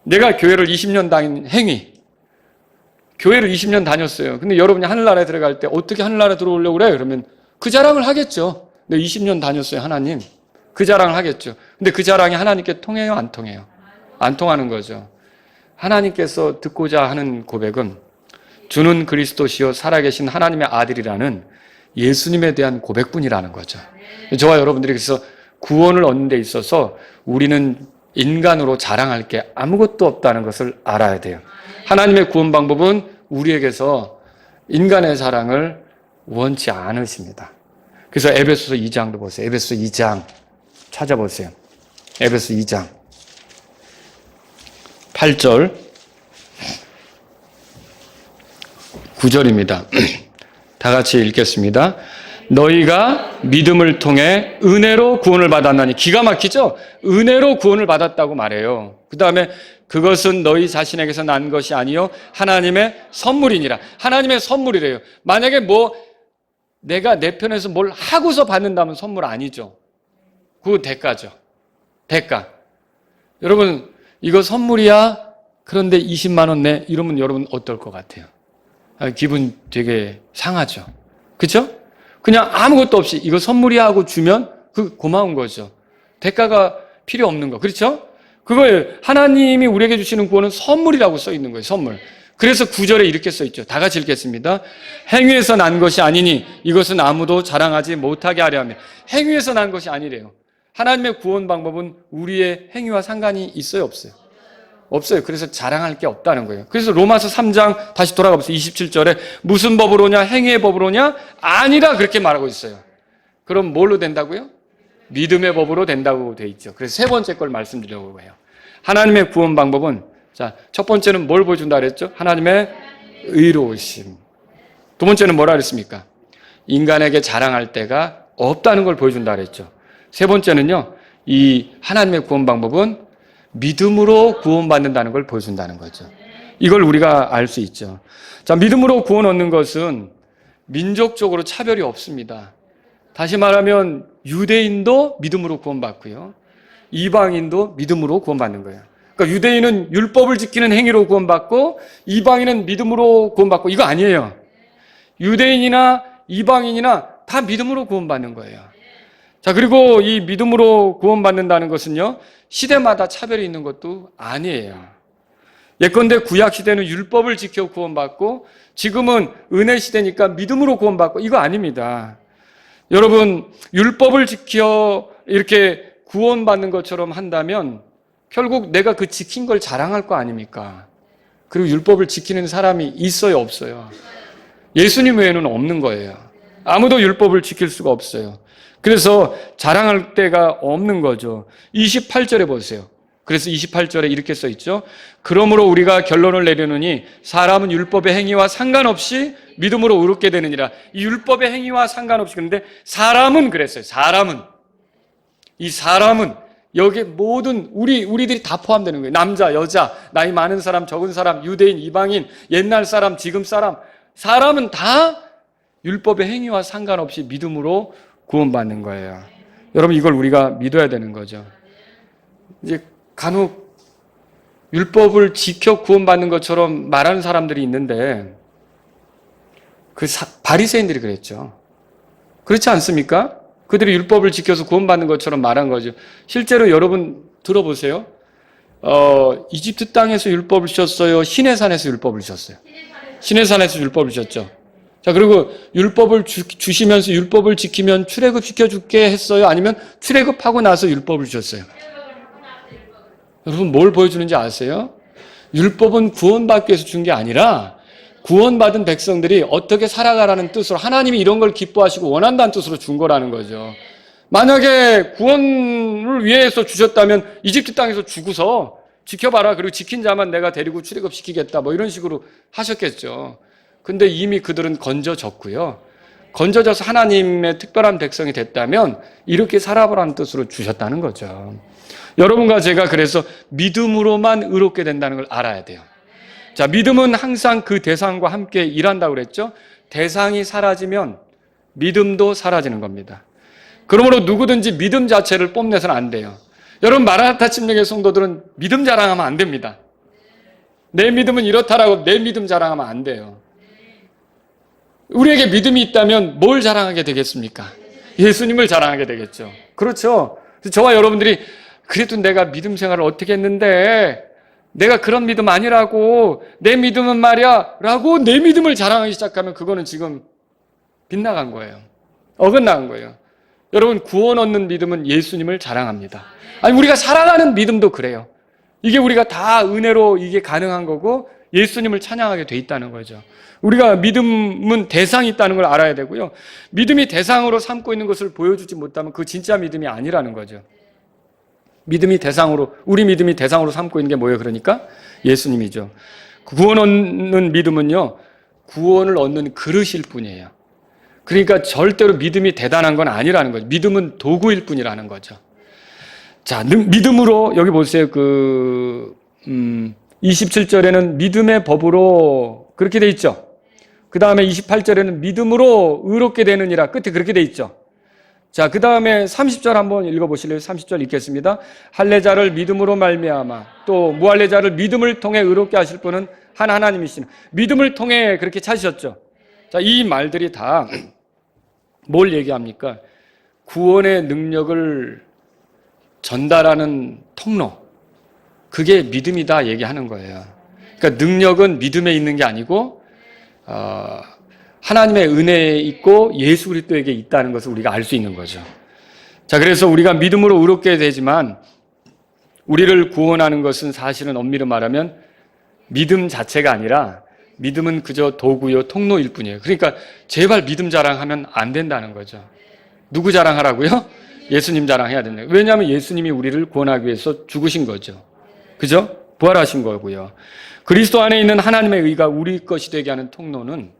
내가 교회를 20년 다닌 행위. 교회를 20년 다녔어요. 근데 여러분이 하늘나라에 들어갈 때 어떻게 하늘나라에 들어오려고 그래? 그러면 그 자랑을 하겠죠. 내가 20년 다녔어요, 하나님. 그 자랑을 하겠죠. 근데 그 자랑이 하나님께 통해요? 안 통해요? 안 통하는 거죠. 하나님께서 듣고자 하는 고백은 주는 그리스도시요 살아계신 하나님의 아들이라는 예수님에 대한 고백뿐이라는 거죠. 저와 여러분들이 그래서 구원을 얻는 데 있어서 우리는 인간으로 자랑할 게 아무것도 없다는 것을 알아야 돼요. 하나님의 구원 방법은 우리에게서 인간의 자랑을 원치 않으십니다. 그래서 에베소서 2장도 보세요. 에베소서 2장 찾아보세요. 에베소서 2장 8절 9절입니다. 다 같이 읽겠습니다. 너희가 믿음을 통해 은혜로 구원을 받았나니. 기가 막히죠? 은혜로 구원을 받았다고 말해요. 그 다음에 그것은 너희 자신에게서 난 것이 아니요 하나님의 선물이니라. 하나님의 선물이래요. 만약에 내가 내 편에서 뭘 하고서 받는다면 선물 아니죠. 그 대가죠. 대가. 여러분 이거 선물이야? 그런데 20만 원 내? 이러면 여러분 어떨 것 같아요? 기분 되게 상하죠. 그렇죠? 그냥 아무것도 없이 이거 선물이야 하고 주면 그 고마운 거죠. 대가가 필요 없는 거. 그렇죠? 그걸 하나님이 우리에게 주시는 구원은 선물이라고 써 있는 거예요. 선물. 그래서 9절에 이렇게 써 있죠. 다 같이 읽겠습니다. 행위에서 난 것이 아니니 이것은 아무도 자랑하지 못하게 하려 하며. 행위에서 난 것이 아니래요. 하나님의 구원 방법은 우리의 행위와 상관이 있어요, 없어요? 없어요. 그래서 자랑할 게 없다는 거예요. 그래서 로마서 3장 다시 돌아가 보세요. 27절에 무슨 법으로냐? 행위의 법으로냐? 아니라 그렇게 말하고 있어요. 그럼 뭘로 된다고요? 믿음의 법으로 된다고 돼 있죠. 그래서 세 번째 걸 말씀드리려고 해요. 하나님의 구원 방법은 자, 첫 번째는 뭘 보여준다 그랬죠? 하나님의 의로우심. 두 번째는 뭐라 그랬습니까? 인간에게 자랑할 데가 없다는 걸 보여준다 그랬죠. 세 번째는요, 이 하나님의 구원 방법은 믿음으로 구원받는다는 걸 보여준다는 거죠. 이걸 우리가 알 수 있죠. 자, 믿음으로 구원 얻는 것은 민족적으로 차별이 없습니다. 다시 말하면 유대인도 믿음으로 구원받고요. 이방인도 믿음으로 구원받는 거예요. 그러니까 유대인은 율법을 지키는 행위로 구원받고 이방인은 믿음으로 구원받고 이거 아니에요. 유대인이나 이방인이나 다 믿음으로 구원받는 거예요. 자, 그리고 이 믿음으로 구원받는다는 것은요, 시대마다 차별이 있는 것도 아니에요. 예컨대 구약 시대는 율법을 지켜 구원받고 지금은 은혜 시대니까 믿음으로 구원받고 이거 아닙니다. 여러분, 율법을 지켜 이렇게 구원받는 것처럼 한다면 결국 내가 그 지킨 걸 자랑할 거 아닙니까? 그리고 율법을 지키는 사람이 있어요, 없어요? 예수님 외에는 없는 거예요. 아무도 율법을 지킬 수가 없어요. 그래서 자랑할 데가 없는 거죠. 28절에 보세요. 그래서 28절에 이렇게 써 있죠. 그러므로 우리가 결론을 내려느니 사람은 율법의 행위와 상관없이 믿음으로 의롭게 되느니라. 이 율법의 행위와 상관없이. 그런데 사람은 그랬어요. 이 사람은 여기 모든 우리들이 다 포함되는 거예요. 남자, 여자, 나이 많은 사람, 적은 사람, 유대인, 이방인, 옛날 사람, 지금 사람, 사람은 다 율법의 행위와 상관없이 믿음으로 구원받는 거예요. 여러분, 이걸 우리가 믿어야 되는 거죠. 이제 간혹 율법을 지켜 구원받는 것처럼 말하는 사람들이 있는데 바리새인들이 그랬죠. 그렇지 않습니까? 그들이 율법을 지켜서 구원받는 것처럼 말한 거죠. 실제로 여러분 들어보세요. 이집트 땅에서 율법을 주셨어요? 시내산에서 율법을 주셨어요? 시내산에서 율법을 주셨죠. 자, 그리고 율법을 주시면서 율법을 지키면 출애굽 시켜줄게 했어요? 아니면 출애굽하고 나서 율법을 주셨어요? 여러분 뭘 보여주는지 아세요? 율법은 구원받기 위해서 준 게 아니라 구원받은 백성들이 어떻게 살아가라는 뜻으로 하나님이 이런 걸 기뻐하시고 원한다는 뜻으로 준 거라는 거죠. 만약에 구원을 위해서 주셨다면 이집트 땅에서 주고서 지켜봐라. 그리고 지킨 자만 내가 데리고 출애굽시키겠다. 뭐 이런 식으로 하셨겠죠. 근데 이미 그들은 건져졌고요. 건져져서 하나님의 특별한 백성이 됐다면 이렇게 살아보라는 뜻으로 주셨다는 거죠. 여러분과 제가 그래서 믿음으로만 의롭게 된다는 걸 알아야 돼요. 자, 믿음은 항상 그 대상과 함께 일한다고 그랬죠. 대상이 사라지면 믿음도 사라지는 겁니다. 그러므로 누구든지 믿음 자체를 뽐내서는 안 돼요. 여러분 마라나타 침례교회 성도들은 믿음 자랑하면 안 됩니다. 내 믿음은 이렇다라고 내 믿음 자랑하면 안 돼요. 우리에게 믿음이 있다면 뭘 자랑하게 되겠습니까? 예수님을 자랑하게 되겠죠. 그렇죠. 저와 여러분들이 그래도 내가 믿음 생활을 어떻게 했는데 내가 그런 믿음 아니라고 내 믿음은 말이야 라고 내 믿음을 자랑하기 시작하면 그거는 지금 빗나간 거예요. 어긋나간 거예요. 여러분 구원 얻는 믿음은 예수님을 자랑합니다. 아니 우리가 살아가는 믿음도 그래요. 이게 우리가 다 은혜로 이게 가능한 거고 예수님을 찬양하게 돼 있다는 거죠. 우리가 믿음은 대상이 있다는 걸 알아야 되고요. 믿음이 대상으로 삼고 있는 것을 보여주지 못하면 그 진짜 믿음이 아니라는 거죠. 믿음이 대상으로, 우리 믿음이 대상으로 삼고 있는 게 뭐예요? 그러니까 예수님이죠. 구원 얻는 믿음은요, 구원을 얻는 그릇일 뿐이에요. 그러니까 절대로 믿음이 대단한 건 아니라는 거죠. 믿음은 도구일 뿐이라는 거죠. 자, 믿음으로, 여기 보세요. 27절에는 믿음의 법으로 그렇게 돼 있죠. 그 다음에 28절에는 믿음으로 의롭게 되느니라. 끝에 그렇게 돼 있죠. 자, 그 다음에 30절 한번 읽어보실래요? 30절 읽겠습니다. 할례자를 믿음으로 말미암아 또 무할례자를 믿음을 통해 의롭게 하실 분은 한 하나님이시나. 믿음을 통해 그렇게 찾으셨죠. 자, 이 말들이 다 뭘 얘기합니까? 구원의 능력을 전달하는 통로. 그게 믿음이다 얘기하는 거예요. 그러니까 능력은 믿음에 있는 게 아니고 하나님의 은혜에 있고 예수 그리스도에게 있다는 것을 우리가 알 수 있는 거죠. 자, 그래서 우리가 믿음으로 의롭게 되지만 우리를 구원하는 것은 사실은 엄밀히 말하면 믿음 자체가 아니라 믿음은 그저 도구요 통로일 뿐이에요. 그러니까 제발 믿음 자랑하면 안 된다는 거죠. 누구 자랑하라고요? 예수님 자랑해야 된다. 왜냐하면 예수님이 우리를 구원하기 위해서 죽으신 거죠. 그죠? 부활하신 거고요. 그리스도 안에 있는 하나님의 의가 우리 것이 되게 하는 통로는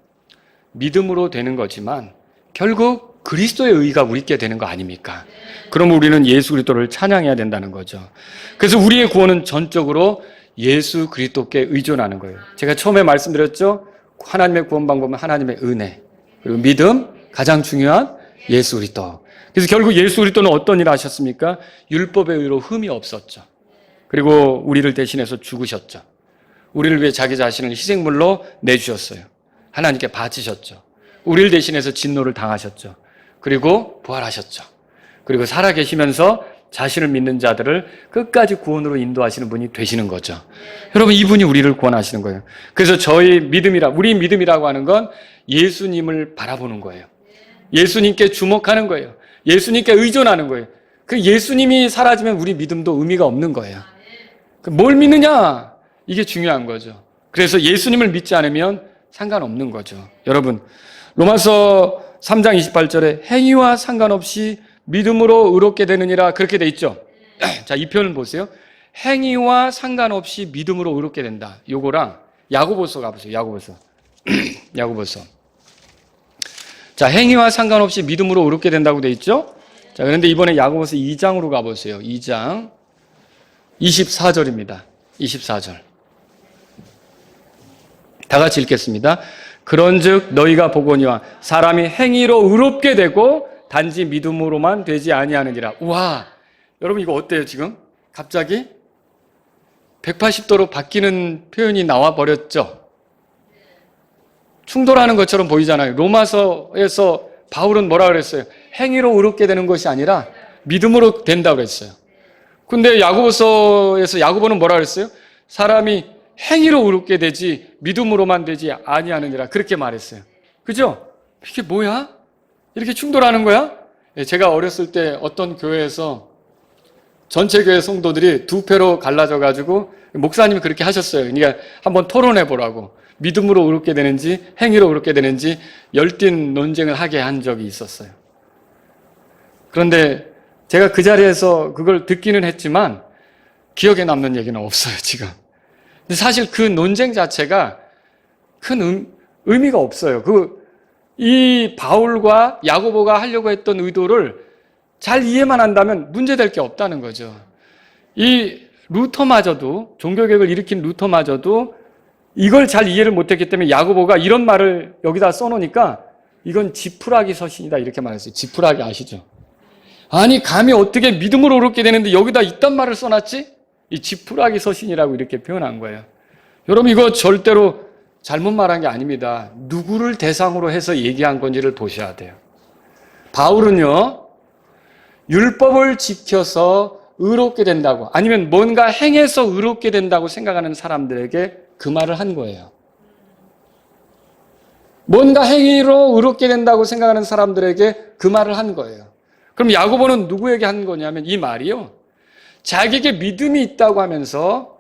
믿음으로 되는 거지만 결국 그리스도의 의가 우리께 되는 거 아닙니까? 그럼 우리는 예수 그리스도를 찬양해야 된다는 거죠. 그래서 우리의 구원은 전적으로 예수 그리스도께 의존하는 거예요. 제가 처음에 말씀드렸죠. 하나님의 구원 방법은 하나님의 은혜, 그리고 믿음, 가장 중요한 예수 그리스도. 그래서 결국 예수 그리스도는 어떤 일을 하셨습니까? 율법의 의로 흠이 없었죠. 그리고 우리를 대신해서 죽으셨죠. 우리를 위해 자기 자신을 희생물로 내주셨어요. 하나님께 바치셨죠. 우리를 대신해서 진노를 당하셨죠. 그리고 부활하셨죠. 그리고 살아계시면서 자신을 믿는 자들을 끝까지 구원으로 인도하시는 분이 되시는 거죠. 여러분, 이분이 우리를 구원하시는 거예요. 그래서 저희 믿음이라, 우리 믿음이라고 하는 건 예수님을 바라보는 거예요. 예수님께 주목하는 거예요. 예수님께 의존하는 거예요. 그 예수님이 사라지면 우리 믿음도 의미가 없는 거예요. 뭘 믿느냐? 이게 중요한 거죠. 그래서 예수님을 믿지 않으면 상관없는 거죠. 여러분, 로마서 3장 28절에 행위와 상관없이 믿음으로 의롭게 되느니라 그렇게 돼 있죠. 자, 이 표현을 보세요. 행위와 상관없이 믿음으로 의롭게 된다. 요거랑 야고보서 가보세요. 야고보서. 야고보서. 자, 행위와 상관없이 믿음으로 의롭게 된다고 돼 있죠. 자, 그런데 이번에 야고보서 2장으로 가보세요. 2장 24절입니다. 24절. 다 같이 읽겠습니다. 그런즉 너희가 보거니와 사람이 행위로 의롭게 되고 단지 믿음으로만 되지 아니하느니라. 우와, 여러분 이거 어때요 지금? 갑자기 180도로 바뀌는 표현이 나와 버렸죠? 충돌하는 것처럼 보이잖아요. 로마서에서 바울은 뭐라 그랬어요? 행위로 의롭게 되는 것이 아니라 믿음으로 된다고 그랬어요. 근데 야고보서에서 야고보는 뭐라 그랬어요? 사람이 행위로 의롭게 되지 믿음으로만 되지 아니하느니라 그렇게 말했어요. 그죠? 이게 뭐야? 이렇게 충돌하는 거야? 제가 어렸을 때 어떤 교회에서 전체 교회 성도들이 두 패로 갈라져 가지고 목사님이 그렇게 하셨어요. 그러니까 한번 토론해 보라고. 믿음으로 의롭게 되는지 행위로 의롭게 되는지 열띤 논쟁을 하게 한 적이 있었어요. 그런데 제가 그 자리에서 그걸 듣기는 했지만 기억에 남는 얘기는 없어요, 지금. 근데 사실 그 논쟁 자체가 큰 의미가 없어요. 이 바울과 야고보가 하려고 했던 의도를 잘 이해만 한다면 문제될 게 없다는 거죠. 이 루터마저도, 종교개혁을 일으킨 루터마저도 이걸 잘 이해를 못했기 때문에 야고보가 이런 말을 여기다 써놓으니까 이건 지푸라기 서신이다 이렇게 말했어요. 지푸라기 아시죠? 아니 감히 어떻게 믿음으로 의롭게 되는데 여기다 이딴 말을 써놨지? 이 지푸라기 서신이라고 이렇게 표현한 거예요. 여러분 이거 절대로 잘못 말한 게 아닙니다. 누구를 대상으로 해서 얘기한 건지를 보셔야 돼요. 바울은요, 율법을 지켜서 의롭게 된다고 아니면 뭔가 행해서 의롭게 된다고 생각하는 사람들에게 그 말을 한 거예요. 뭔가 행위로 의롭게 된다고 생각하는 사람들에게 그 말을 한 거예요. 그럼 야고보는 누구에게 한 거냐면 이 말이요. 자기에게 믿음이 있다고 하면서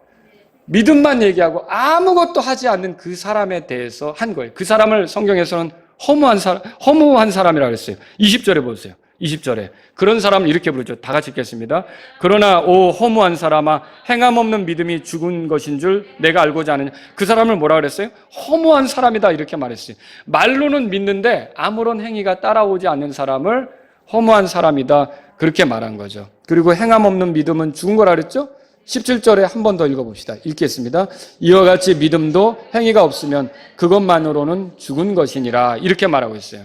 믿음만 얘기하고 아무것도 하지 않는 그 사람에 대해서 한 거예요. 그 사람을 성경에서는 허무한 사람이라고 했어요. 20절에 보세요. 20절에 그런 사람을 이렇게 부르죠. 다 같이 읽겠습니다. 그러나 오 허무한 사람아 행함 없는 믿음이 죽은 것인 줄 내가 알고자 하느냐. 그 사람을 뭐라 그랬어요? 허무한 사람이다 이렇게 말했어요. 말로는 믿는데 아무런 행위가 따라오지 않는 사람을 허무한 사람이다 그렇게 말한 거죠. 그리고 행함 없는 믿음은 죽은 거라 그랬죠? 17절에 한 번 더 읽어봅시다. 읽겠습니다. 이와 같이 믿음도 행위가 없으면 그것만으로는 죽은 것이니라 이렇게 말하고 있어요.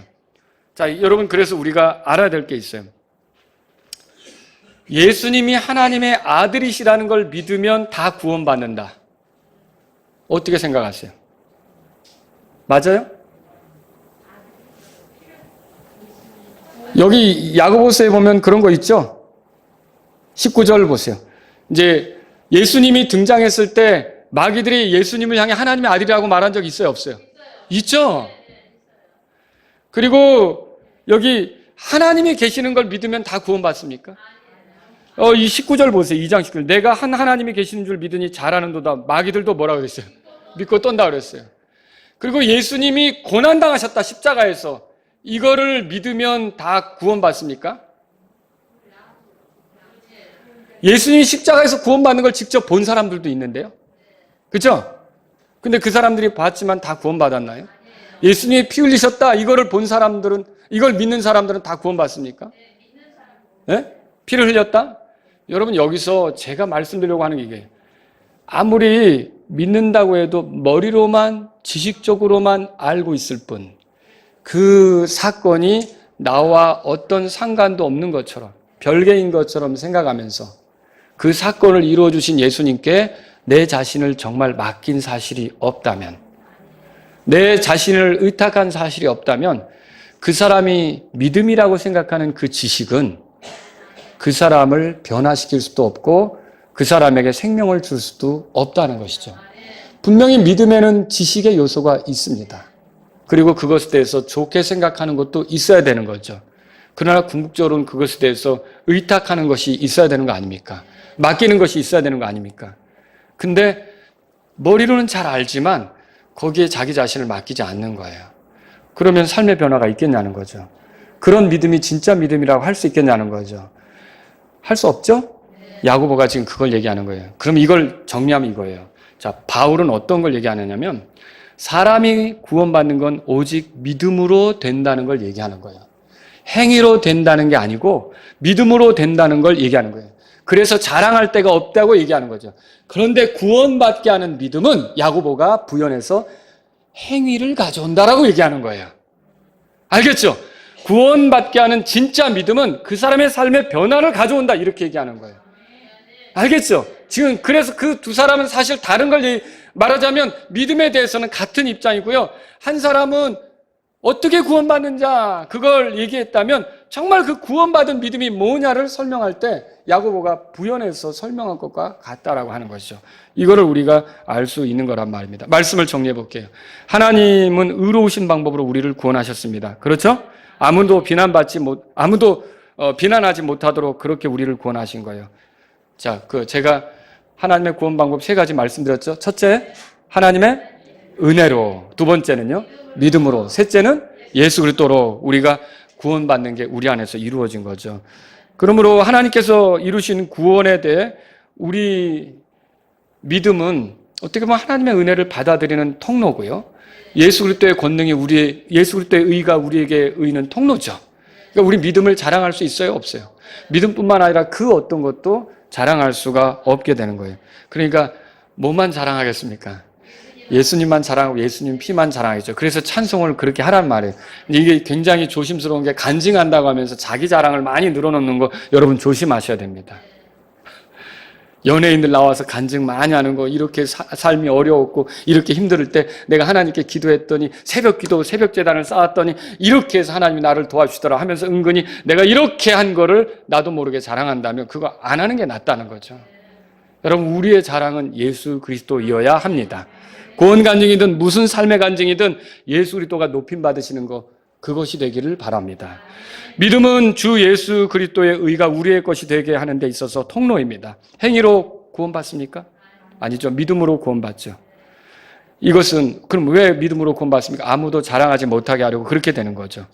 자, 여러분 그래서 우리가 알아야 될 게 있어요. 예수님이 하나님의 아들이시라는 걸 믿으면 다 구원받는다. 어떻게 생각하세요? 맞아요? 여기 야고보서에 보면 그런 거 있죠? 19절 보세요. 이제 예수님이 등장했을 때 마귀들이 예수님을 향해 하나님의 아들이라고 말한 적 있어요? 없어요? 있죠? 그리고 여기 하나님이 계시는 걸 믿으면 다 구원받습니까? 이 19절 보세요. 2장 19절. 내가 하나님이 계시는 줄 믿으니 잘하는도다. 마귀들도 뭐라고 그랬어요? 믿고 떤다 그랬어요. 그리고 예수님이 고난당하셨다. 십자가에서. 이거를 믿으면 다 구원받습니까? 예수님이 십자가에서 구원받는 걸 직접 본 사람들도 있는데요. 그렇죠? 근데 그 사람들이 봤지만 다 구원받았나요? 예수님이 피 흘리셨다. 이거를 본 사람들은, 이걸 믿는 사람들은 다 구원받습니까? 네? 피를 흘렸다? 여러분 여기서 제가 말씀드리려고 하는 게 이게 아무리 믿는다고 해도 머리로만 지식적으로만 알고 있을 뿐 그 사건이 나와 어떤 상관도 없는 것처럼 별개인 것처럼 생각하면서 그 사건을 이루어주신 예수님께 내 자신을 정말 맡긴 사실이 없다면 내 자신을 의탁한 사실이 없다면 그 사람이 믿음이라고 생각하는 그 지식은 그 사람을 변화시킬 수도 없고 그 사람에게 생명을 줄 수도 없다는 것이죠. 분명히 믿음에는 지식의 요소가 있습니다. 그리고 그것에 대해서 좋게 생각하는 것도 있어야 되는 거죠. 그러나 궁극적으로는 그것에 대해서 의탁하는 것이 있어야 되는 거 아닙니까? 맡기는 것이 있어야 되는 거 아닙니까? 근데 머리로는 잘 알지만 거기에 자기 자신을 맡기지 않는 거예요. 그러면 삶의 변화가 있겠냐는 거죠. 그런 믿음이 진짜 믿음이라고 할 수 있겠냐는 거죠. 할 수 없죠? 야고보가 지금 그걸 얘기하는 거예요. 그럼 이걸 정리하면 이거예요. 자, 바울은 어떤 걸 얘기하느냐면 사람이 구원받는 건 오직 믿음으로 된다는 걸 얘기하는 거예요. 행위로 된다는 게 아니고 믿음으로 된다는 걸 얘기하는 거예요. 그래서 자랑할 데가 없다고 얘기하는 거죠. 그런데 구원받게 하는 믿음은 야고보가 부연해서 행위를 가져온다라고 얘기하는 거예요. 알겠죠? 구원받게 하는 진짜 믿음은 그 사람의 삶의 변화를 가져온다 이렇게 얘기하는 거예요. 알겠죠? 지금 그래서 그 두 사람은 사실 다른 걸 말하자면 믿음에 대해서는 같은 입장이고요. 한 사람은 어떻게 구원받는 자 그걸 얘기했다면 정말 그 구원받은 믿음이 뭐냐를 설명할 때 야고보가 부연해서 설명한 것과 같다라고 하는 것이죠. 이거를 우리가 알 수 있는 거란 말입니다. 말씀을 정리해 볼게요. 하나님은 의로우신 방법으로 우리를 구원하셨습니다. 그렇죠? 아무도 비난하지 못하도록 그렇게 우리를 구원하신 거예요. 자, 제가 하나님의 구원 방법 3가지 말씀드렸죠. 첫째, 하나님의 은혜로. 두 번째는요, 믿음으로. 셋째는 예수 그리스도로 우리가 구원받는 게 우리 안에서 이루어진 거죠. 그러므로 하나님께서 이루신 구원에 대해 우리 믿음은 어떻게 보면 하나님의 은혜를 받아들이는 통로고요. 예수 그리스도의 권능이 예수 그리스도의 의가 우리에게 의는 통로죠. 그러니까 우리 믿음을 자랑할 수 있어요, 없어요? 믿음뿐만 아니라 그 어떤 것도 자랑할 수가 없게 되는 거예요. 그러니까 뭐만 자랑하겠습니까? 예수님만 자랑하고 예수님 피만 자랑하겠죠. 그래서 찬송을 그렇게 하란 말이에요. 이게 굉장히 조심스러운 게 간증한다고 하면서 자기 자랑을 많이 늘어놓는 거 여러분 조심하셔야 됩니다. 연예인들 나와서 간증 많이 하는 거 이렇게 삶이 어려웠고 이렇게 힘들 때 내가 하나님께 기도했더니 새벽 기도 새벽 제단을 쌓았더니 이렇게 해서 하나님이 나를 도와주시더라 하면서 은근히 내가 이렇게 한 거를 나도 모르게 자랑한다면 그거 안 하는 게 낫다는 거죠. 여러분 우리의 자랑은 예수 그리스도이어야 합니다. 구원 간증이든 무슨 삶의 간증이든 예수 그리스도가 높임 받으시는 것 그것이 되기를 바랍니다. 믿음은 주 예수 그리스도의 의가 우리의 것이 되게 하는 데 있어서 통로입니다. 행위로 구원받습니까? 아니죠. 믿음으로 구원받죠. 이것은 그럼 왜 믿음으로 구원받습니까? 아무도 자랑하지 못하게 하려고 그렇게 되는 거죠.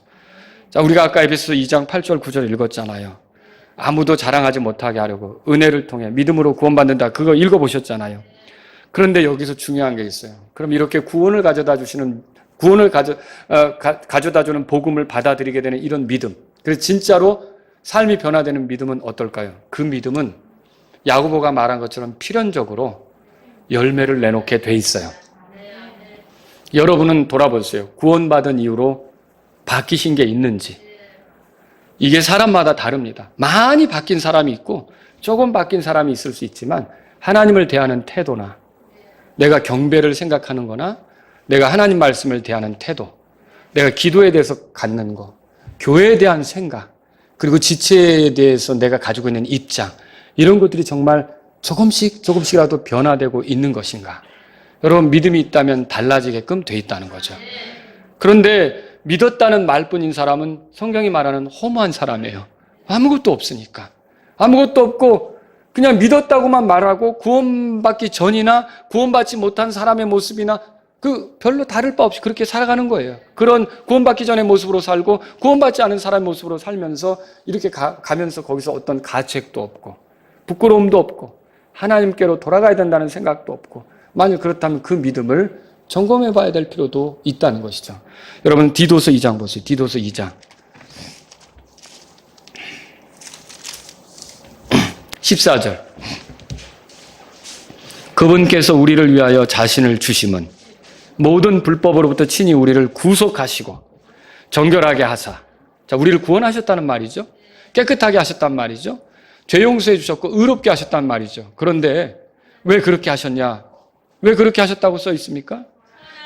자, 우리가 아까 에베소서 2장 8절 9절 읽었잖아요. 아무도 자랑하지 못하게 하려고 은혜를 통해 믿음으로 구원받는다. 그거 읽어보셨잖아요. 그런데 여기서 중요한 게 있어요. 그럼 이렇게 구원을 가져다 주는 복음을 받아들이게 되는 이런 믿음. 그래서 진짜로 삶이 변화되는 믿음은 어떨까요? 그 믿음은 야고보가 말한 것처럼 필연적으로 열매를 내놓게 돼 있어요. 여러분은 돌아보세요. 구원받은 이후로 바뀌신 게 있는지. 이게 사람마다 다릅니다. 많이 바뀐 사람이 있고 조금 바뀐 사람이 있을 수 있지만 하나님을 대하는 태도나 내가 경배를 생각하는 거나 내가 하나님 말씀을 대하는 태도, 내가 기도에 대해서 갖는 거, 교회에 대한 생각, 그리고 지체에 대해서 내가 가지고 있는 입장, 이런 것들이 정말 조금씩이라도 변화되고 있는 것인가? 여러분 믿음이 있다면 달라지게끔 돼 있다는 거죠. 그런데 믿었다는 말뿐인 사람은 성경이 말하는 허무한 사람이에요. 아무것도 없으니까. 아무것도 없고 그냥 믿었다고만 말하고 구원받기 전이나 구원받지 못한 사람의 모습이나 별로 다를 바 없이 그렇게 살아가는 거예요. 그런 구원받기 전의 모습으로 살고 구원받지 않은 사람의 모습으로 살면서 이렇게 가면서 거기서 어떤 가책도 없고 부끄러움도 없고 하나님께로 돌아가야 된다는 생각도 없고 만약 그렇다면 그 믿음을 점검해 봐야 될 필요도 있다는 것이죠. 여러분 디도서 2장 보세요. 디도서 2장 14절 그분께서 우리를 위하여 자신을 주심은 모든 불법으로부터 친히 우리를 구속하시고 정결하게 하사. 자, 우리를 구원하셨다는 말이죠. 깨끗하게 하셨단 말이죠. 죄 용서해 주셨고 의롭게 하셨단 말이죠. 그런데 왜 그렇게 하셨냐? 왜 그렇게 하셨다고 써 있습니까?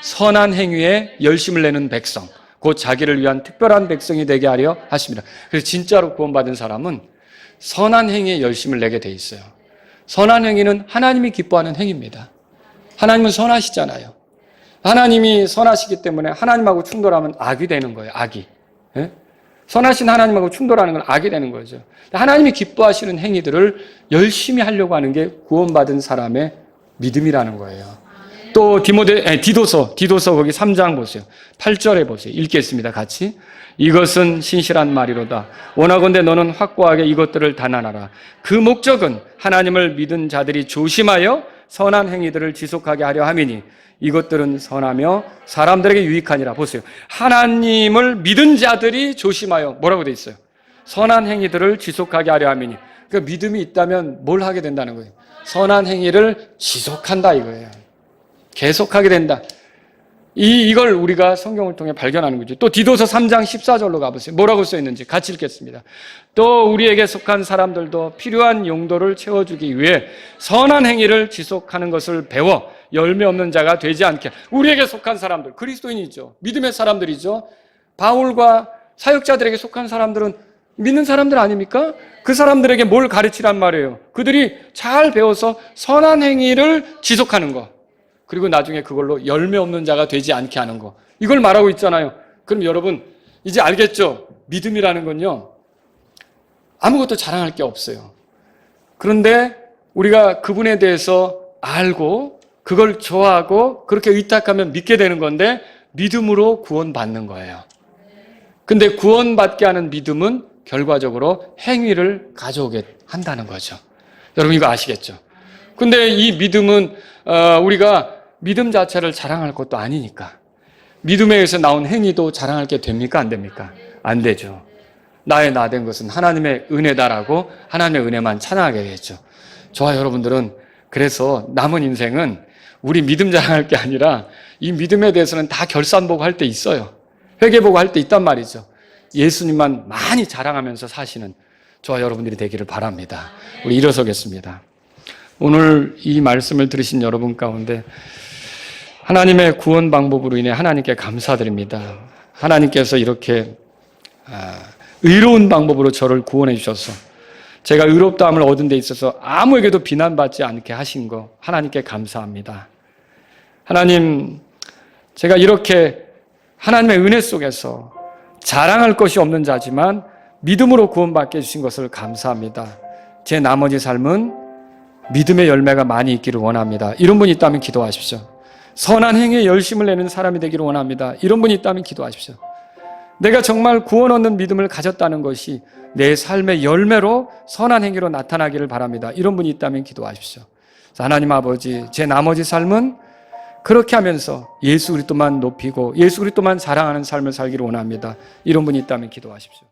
선한 행위에 열심을 내는 백성, 곧 자기를 위한 특별한 백성이 되게 하려 하십니다. 그래서 진짜로 구원받은 사람은 선한 행위에 열심을 내게 돼 있어요. 선한 행위는 하나님이 기뻐하는 행위입니다. 하나님은 선하시잖아요. 하나님이 선하시기 때문에 하나님하고 충돌하면 악이 되는 거예요. 악이. 예? 선하신 하나님하고 충돌하는 건 악이 되는 거죠. 하나님이 기뻐하시는 행위들을 열심히 하려고 하는 게 구원받은 사람의 믿음이라는 거예요. 또 디도서 거기 3장 보세요. 8절에 보세요. 읽겠습니다. 같이. 이것은 신실한 말이로다. 원하건대 너는 확고하게 이것들을 단언하라. 그 목적은 하나님을 믿은 자들이 조심하여 선한 행위들을 지속하게 하려 함이니 이것들은 선하며 사람들에게 유익하니라. 보세요. 하나님을 믿은 자들이 조심하여 뭐라고 돼 있어요? 선한 행위들을 지속하게 하려 함이니. 그러니까 믿음이 있다면 뭘 하게 된다는 거예요? 선한 행위를 지속한다 이거예요. 계속하게 된다. 이걸 우리가 성경을 통해 발견하는 거죠. 또 디도서 3장 14절로 가보세요. 뭐라고 써 있는지 같이 읽겠습니다. 또 우리에게 속한 사람들도 필요한 용도를 채워주기 위해 선한 행위를 지속하는 것을 배워 열매 없는 자가 되지 않게. 우리에게 속한 사람들, 그리스도인이죠. 믿음의 사람들이죠. 바울과 사역자들에게 속한 사람들은 믿는 사람들 아닙니까? 그 사람들에게 뭘 가르치란 말이에요? 그들이 잘 배워서 선한 행위를 지속하는 거. 그리고 나중에 그걸로 열매 없는 자가 되지 않게 하는 거. 이걸 말하고 있잖아요. 그럼 여러분 이제 알겠죠? 믿음이라는 건요, 아무것도 자랑할 게 없어요. 그런데 우리가 그분에 대해서 알고 그걸 좋아하고 그렇게 의탁하면 믿게 되는 건데, 믿음으로 구원받는 거예요. 근데 구원받게 하는 믿음은 결과적으로 행위를 가져오게 한다는 거죠. 여러분 이거 아시겠죠? 근데 이 믿음은 우리가 믿음 자체를 자랑할 것도 아니니까, 믿음에 의해서 나온 행위도 자랑할 게 됩니까? 안 됩니까? 안 되죠. 나의 나 된 것은 하나님의 은혜다라고 하나님의 은혜만 찬양하게 되겠죠. 저와 여러분들은 그래서 남은 인생은 우리 믿음 자랑할 게 아니라 이 믿음에 대해서는 다 결산보고 할 때 있어요. 회개보고 할 때 있단 말이죠. 예수님만 많이 자랑하면서 사시는 저와 여러분들이 되기를 바랍니다. 우리 일어서겠습니다. 오늘 이 말씀을 들으신 여러분 가운데 하나님의 구원 방법으로 인해 하나님께 감사드립니다. 하나님께서 이렇게 의로운 방법으로 저를 구원해 주셔서 제가 의롭다함을 얻은 데 있어서 아무에게도 비난받지 않게 하신 거 하나님께 감사합니다. 하나님, 제가 이렇게 하나님의 은혜 속에서 자랑할 것이 없는 자지만 믿음으로 구원받게 해주신 것을 감사합니다. 제 나머지 삶은 믿음의 열매가 많이 있기를 원합니다. 이런 분이 있다면 기도하십시오. 선한 행위에 열심을 내는 사람이 되기를 원합니다. 이런 분이 있다면 기도하십시오. 내가 정말 구원 얻는 믿음을 가졌다는 것이 내 삶의 열매로 선한 행위로 나타나기를 바랍니다. 이런 분이 있다면 기도하십시오. 하나님 아버지, 제 나머지 삶은 그렇게 하면서 예수 그리스도만 높이고 예수 그리스도만 사랑하는 삶을 살기를 원합니다. 이런 분이 있다면 기도하십시오.